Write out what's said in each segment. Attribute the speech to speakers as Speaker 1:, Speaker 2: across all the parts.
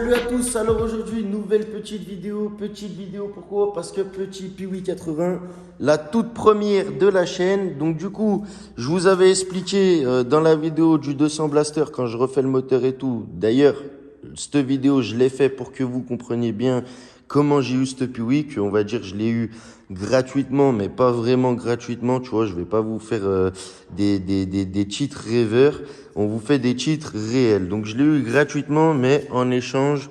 Speaker 1: Salut à tous, alors aujourd'hui nouvelle petite vidéo pourquoi? Parce que petit Piwi 80, la toute première de la chaîne. Donc du coup, je vous avais expliqué dans la vidéo du 200 Blaster quand je refais le moteur et tout. D'ailleurs, cette vidéo je l'ai fait pour que vous compreniez bien comment j'ai eu ce Piwi, que on va dire je l'ai eu gratuitement, mais pas vraiment gratuitement, tu vois, je vais pas vous faire des titres rêveurs, on vous fait des titres réels. Donc je l'ai eu gratuitement, mais en échange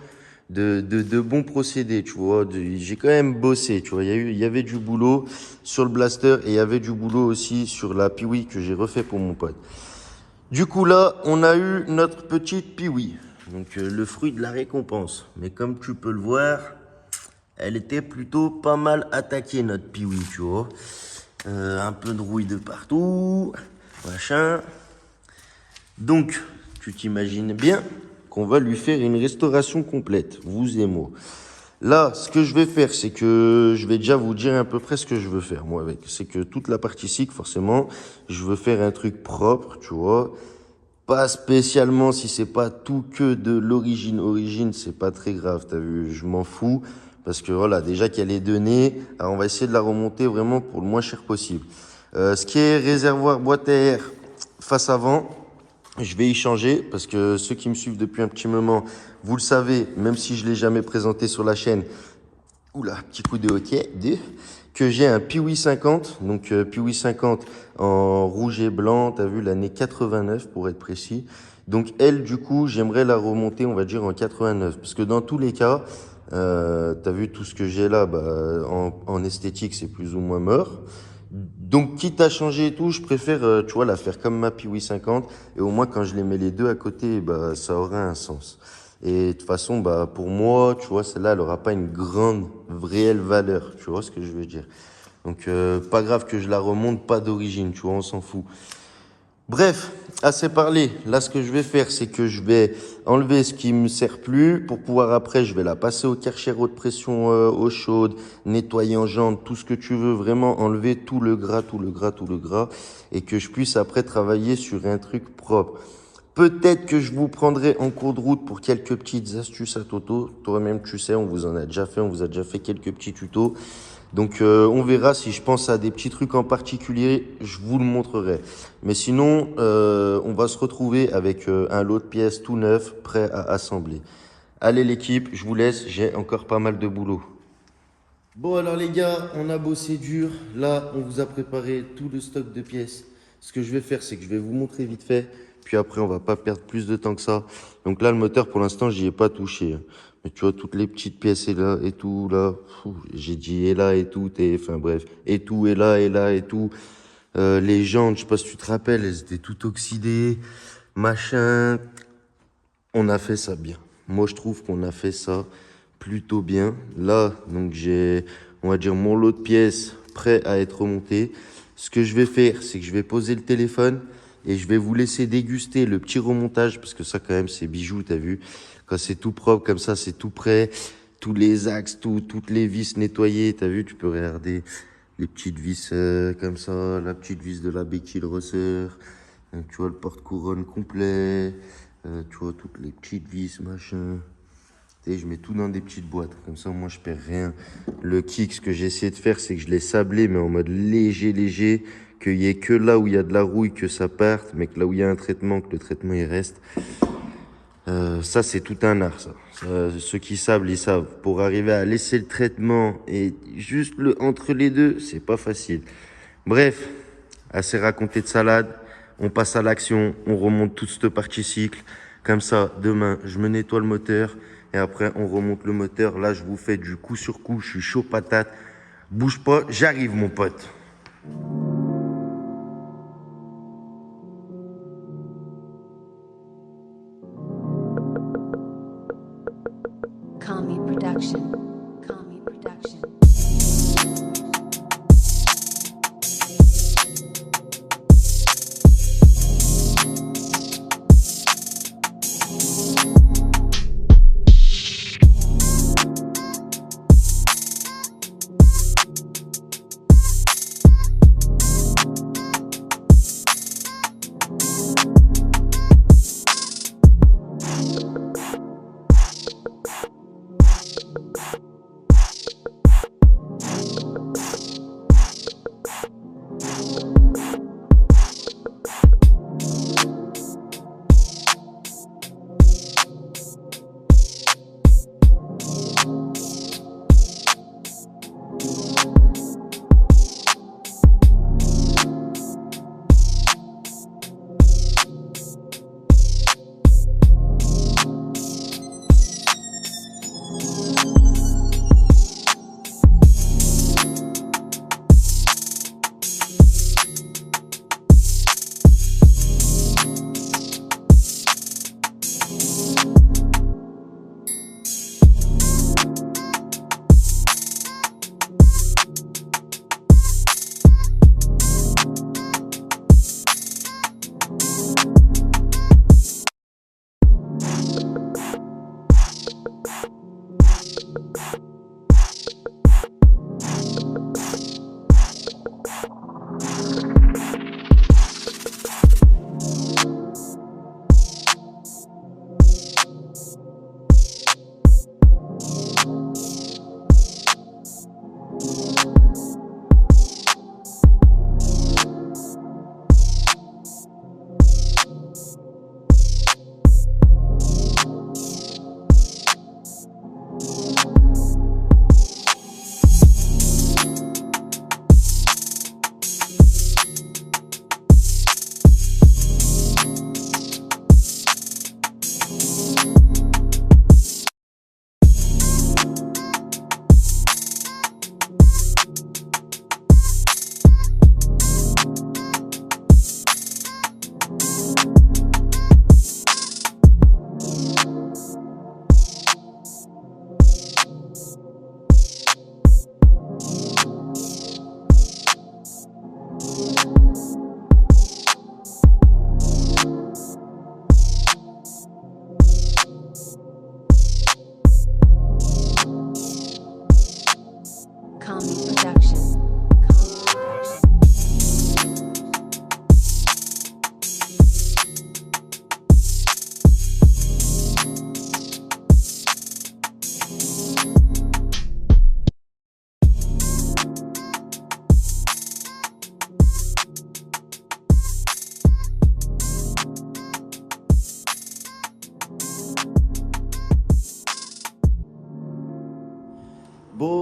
Speaker 1: de bons procédés, tu vois. J'ai quand même bossé, tu vois, il y avait du boulot sur le Blaster et il y avait du boulot aussi sur la Piwi que j'ai refait pour mon pote. Du coup là, on a eu notre petite Piwi, donc le fruit de la récompense. Mais comme tu peux le voir, elle était plutôt pas mal attaquée, notre Piwi, tu vois. Un peu de rouille de partout, machin. Donc, tu t'imagines bien qu'on va lui faire une restauration complète, vous et moi. Là, ce que je vais faire, c'est que je vais déjà vous dire à peu près ce que je veux faire, moi, avec. C'est que toute la partie cycle, forcément, je veux faire un truc propre, tu vois. Pas spécialement, si c'est pas tout que de l'origine, c'est pas très grave, t'as vu, je m'en fous. Parce que voilà, déjà qu'elle est donnée, alors on va essayer de la remonter vraiment pour le moins cher possible. Ce qui est réservoir boîte à air face avant, je vais y changer parce que ceux qui me suivent depuis un petit moment, vous le savez, même si je l'ai jamais présenté sur la chaîne, oula, petit coup de hockey, que j'ai un Piwi 50, donc Piwi 50 en rouge et blanc, t'as vu l'année 89 pour être précis. Donc elle, du coup, j'aimerais la remonter, on va dire en 89, parce que dans tous les cas, t'as vu tout ce que j'ai là, bah, en esthétique, c'est plus ou moins mort. Donc quitte à changer et tout, je préfère, tu vois, la faire comme ma Piwi 50, et au moins quand je les mets les deux à côté, bah, ça aura un sens. Et de toute façon, bah, pour moi, tu vois, celle-là, elle aura pas une grande, réelle valeur. Tu vois ce que je veux dire? Donc, pas grave que je la remonte, pas d'origine, tu vois, on s'en fout. Bref, assez parlé. Là, ce que je vais faire, c'est que je vais enlever ce qui me sert plus pour pouvoir après, je vais la passer au Karcher haute pression, eau chaude, nettoyer en jante, tout ce que tu veux, vraiment enlever tout le gras, et que je puisse après travailler sur un truc propre. Peut-être que je vous prendrai en cours de route pour quelques petites astuces à Toto. Toi-même, tu sais, on vous en a déjà fait, on vous a déjà fait quelques petits tutos. Donc, on verra si je pense à des petits trucs en particulier, je vous le montrerai. Mais sinon, on va se retrouver avec un lot de pièces tout neuf, prêt à assembler. Allez l'équipe, je vous laisse, j'ai encore pas mal de boulot. Bon alors les gars, on a bossé dur. Là, on vous a préparé tout le stock de pièces. Ce que je vais faire, c'est que je vais vous montrer vite fait. Puis après, on va pas perdre plus de temps que ça. Donc là, le moteur, pour l'instant, j'y ai pas touché. Mais tu vois, toutes les petites pièces et là, et tout, là. J'ai dit et là, et tout, et enfin bref. Et tout, et là, et tout. Les jantes, je sais pas si tu te rappelles, elles étaient toutes oxydées. Machin. On a fait ça bien. Moi, je trouve qu'on a fait ça plutôt bien. Là, donc j'ai, on va dire, mon lot de pièces prêt à être remonté. Ce que je vais faire, c'est que je vais poser le téléphone et je vais vous laisser déguster le petit remontage parce que ça, quand même, c'est bijou, t'as vu. Quand c'est tout propre comme ça, c'est tout prêt. Tous les axes, toutes les vis nettoyées, t'as vu, tu peux regarder les petites vis comme ça, la petite vis de la béquille, le ressort. Tu vois, le porte-couronne complet. Tu vois, toutes les petites vis, machin. Et je mets tout dans des petites boîtes. Comme ça, moi, je perds rien. Le kick, ce que j'ai essayé de faire, c'est que je l'ai sablé, mais en mode léger. Qu'il y ait que là où il y a de la rouille que ça parte, mais que là où il y a un traitement, que le traitement, il reste. Ça, c'est tout un art, ça. Ceux qui sablent, ils savent. Pour arriver à laisser le traitement et juste entre les deux, c'est pas facile. Bref, assez raconté de salade. On passe à l'action, on remonte toute cette partie cycle. Comme ça, demain, je me nettoie le moteur et après, on remonte le moteur. Là, je vous fais du coup sur coup, je suis chaud patate. Bouge pas, j'arrive, mon pote.
Speaker 2: Kami Production. Kami Production.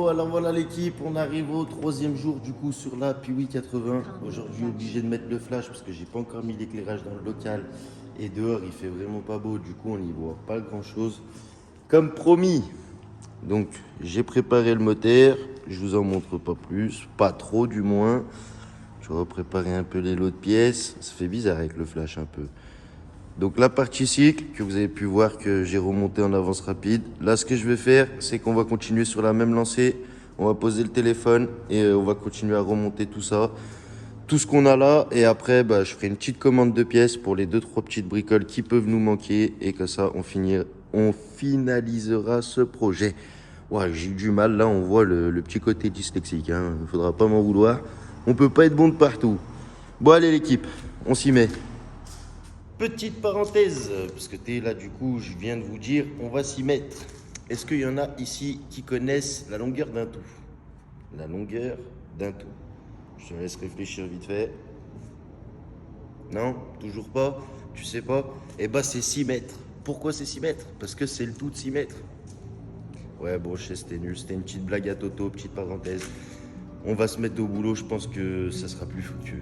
Speaker 1: Bon, alors voilà l'équipe, on arrive au 3e jour du coup sur la Piwi 80. Aujourd'hui, obligé de mettre le flash parce que j'ai pas encore mis l'éclairage dans le local. Et dehors, il fait vraiment pas beau, du coup, on n'y voit pas grand chose. Comme promis, donc j'ai préparé le moteur, je vous en montre pas plus, pas trop du moins. Je vais préparer un peu les lots de pièces, ça fait bizarre avec le flash un peu. Donc la partie cycle, que vous avez pu voir que j'ai remonté en avance rapide. Là, ce que je vais faire, c'est qu'on va continuer sur la même lancée. On va poser le téléphone et on va continuer à remonter tout ça. Tout ce qu'on a là. Et après, je ferai une petite commande de pièces pour les 2-3 petites bricoles qui peuvent nous manquer. Et comme ça, on finalisera ce projet. Ouais, j'ai eu du mal. Là, on voit le petit côté dyslexique. Hein. Il ne faudra pas m'en vouloir. On peut pas être bon de partout. Bon, allez l'équipe, on s'y met. Petite parenthèse, parce que t'es là du coup, je viens de vous dire, on va s'y mettre. Est-ce qu'il y en a ici qui connaissent la longueur d'un tout? La longueur d'un tout. Je te laisse réfléchir vite fait. Non? Toujours pas? Tu sais pas? Eh ben c'est 6 mètres. Pourquoi c'est 6 mètres? Parce que c'est le tout de 6 mètres. Ouais bon, je sais c'était nul, c'était une petite blague à Toto, petite parenthèse. On va se mettre au boulot, je pense que ça sera plus fructueux.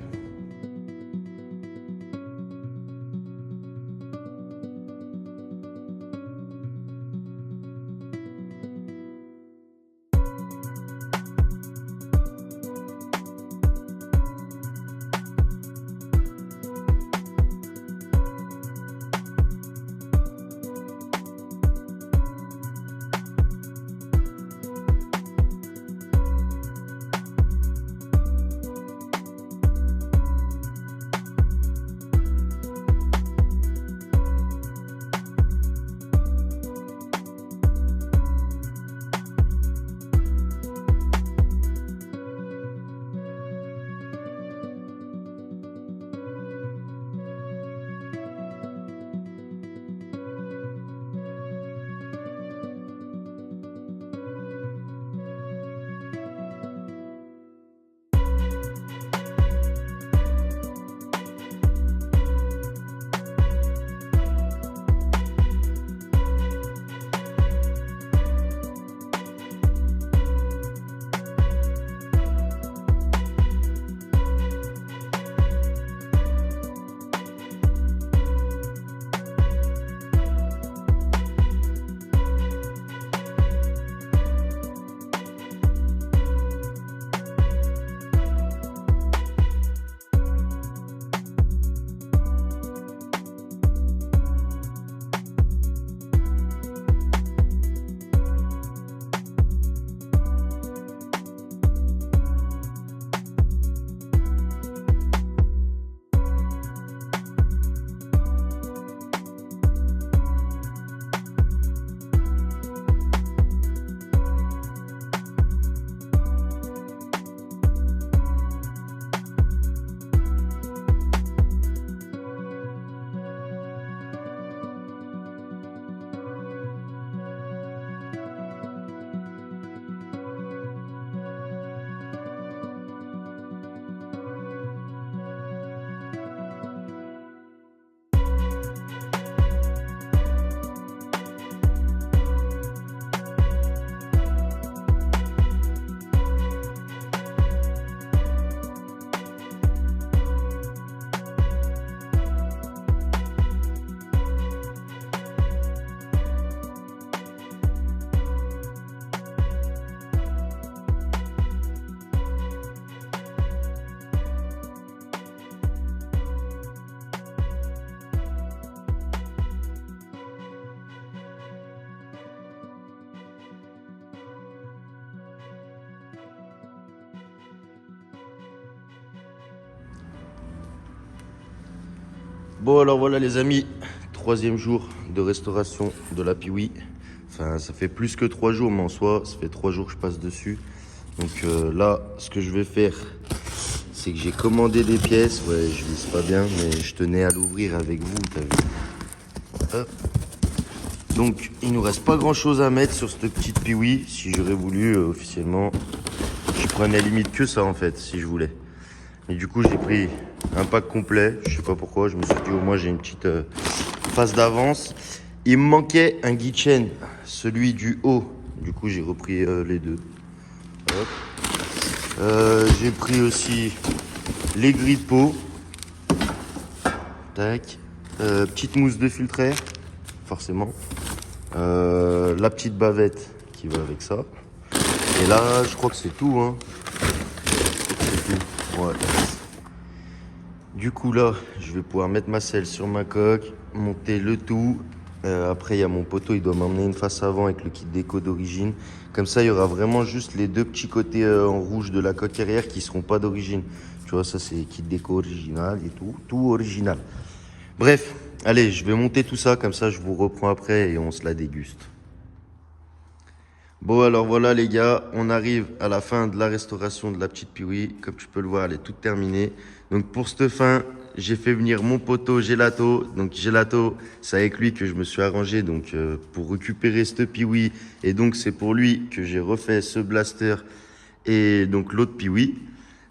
Speaker 1: Bon alors voilà les amis, 3e jour de restauration de la Piwi. Enfin ça fait plus que 3 jours mais en soi ça fait 3 jours que je passe dessus. Donc là ce que je vais faire c'est que j'ai commandé des pièces. Ouais je vise pas bien mais je tenais à l'ouvrir avec vous, t'as vu. Hop. Donc il nous reste pas grand chose à mettre sur cette petite Piwi. Si j'aurais voulu officiellement, je prenais limite que ça en fait si je voulais. Et du coup j'ai pris un pack complet, je sais pas pourquoi, je me suis dit au moins j'ai une petite phase d'avance. Il me manquait un guide chain, celui du haut, du coup j'ai repris les deux. J'ai pris aussi les grilles de peau. Tac. Petite mousse de filtraire, forcément. La petite bavette qui va avec ça. Et là, je crois que c'est tout, hein. C'est tout. Ouais. Du coup, là, je vais pouvoir mettre ma selle sur ma coque, monter le tout. Après, il y a mon poteau, il doit m'emmener une face avant avec le kit déco d'origine. Comme ça, il y aura vraiment juste les deux petits côtés en rouge de la coque arrière qui seront pas d'origine. Tu vois, ça, c'est kit déco original et tout. Tout original. Bref, allez, je vais monter tout ça. Comme ça, je vous reprends après et on se la déguste. Bon, alors voilà, les gars. On arrive à la fin de la restauration de la petite Piwi. Comme tu peux le voir, elle est toute terminée. Donc, pour cette fin, j'ai fait venir mon poteau Gelato. Donc Gelato, c'est avec lui que je me suis arrangé donc, pour récupérer ce Piwi. Et donc c'est pour lui que j'ai refait ce blaster et donc l'autre Piwi.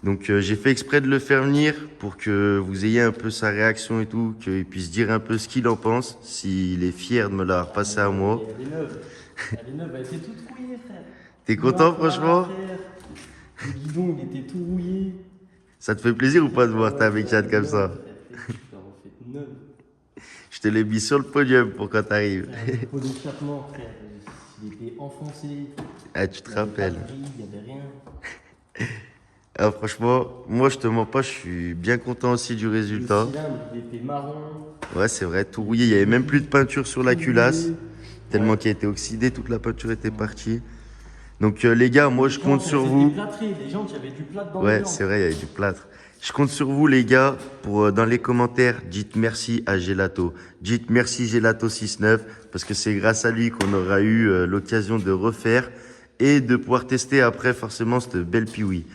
Speaker 1: Donc j'ai fait exprès de le faire venir pour que vous ayez un peu sa réaction et tout, qu'il puisse dire un peu ce qu'il en pense, s'il est fier de me l'avoir passé à moi.
Speaker 3: Elle est neuve. Elle est neuve, elle était toute rouillée, frère.
Speaker 1: T'es content franchement?
Speaker 3: Le guidon, il était tout rouillé.
Speaker 1: Ça te fait plaisir ou pas de voir ta bécane comme ça? Je te l'ai mis sur le podium pour quand t'arrives.
Speaker 3: Le pot d'échappement, frère, il était enfoncé.
Speaker 1: Ah, tu te rappelles.
Speaker 3: Il n'y avait rien.
Speaker 1: Ah, franchement, moi je te mens pas, je suis bien content aussi du résultat.
Speaker 3: Le cylindre, il était marron.
Speaker 1: Ouais, c'est vrai, tout rouillé. Il n'y avait même plus de peinture sur la culasse. Tellement qu'il a été oxydé, toute la peinture était partie. Donc les gars, moi je compte sur vous.
Speaker 3: Les jantes, il y avait du plâtre dans
Speaker 1: Ouais,
Speaker 3: les jantes.
Speaker 1: c'est vrai, il y avait du plâtre. Je compte sur vous les gars pour dans les commentaires, dites merci à Gelato. Dites merci Gelato69 parce que c'est grâce à lui qu'on aura eu l'occasion de refaire et de pouvoir tester après forcément cette belle Piwi.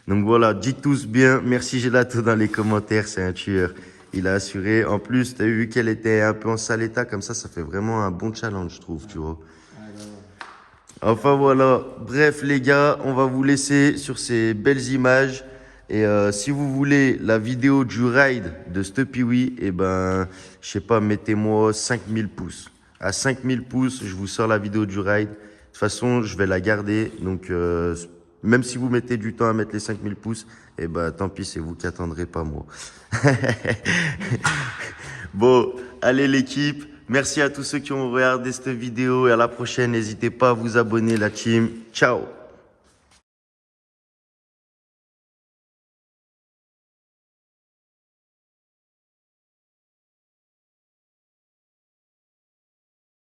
Speaker 1: Donc voilà, dites tous bien merci Gelato dans les commentaires, c'est un tueur. Il a assuré. En plus, tu as vu qu'elle était un peu en sale état, comme ça fait vraiment un bon challenge, je trouve, tu vois. Enfin voilà, bref les gars, on va vous laisser sur ces belles images. Et si vous voulez la vidéo du ride de ce Piwi, eh ben, je sais pas, mettez-moi 5000 pouces. À 5000 pouces, je vous sors la vidéo du ride. De toute façon, je vais la garder. Donc, même si vous mettez du temps à mettre les 5000 pouces, eh ben, tant pis, c'est vous qui attendrez, pas moi. Bon, allez l'équipe. Merci à tous ceux qui ont regardé cette vidéo et à la prochaine. N'hésitez pas à vous abonner, la team. Ciao!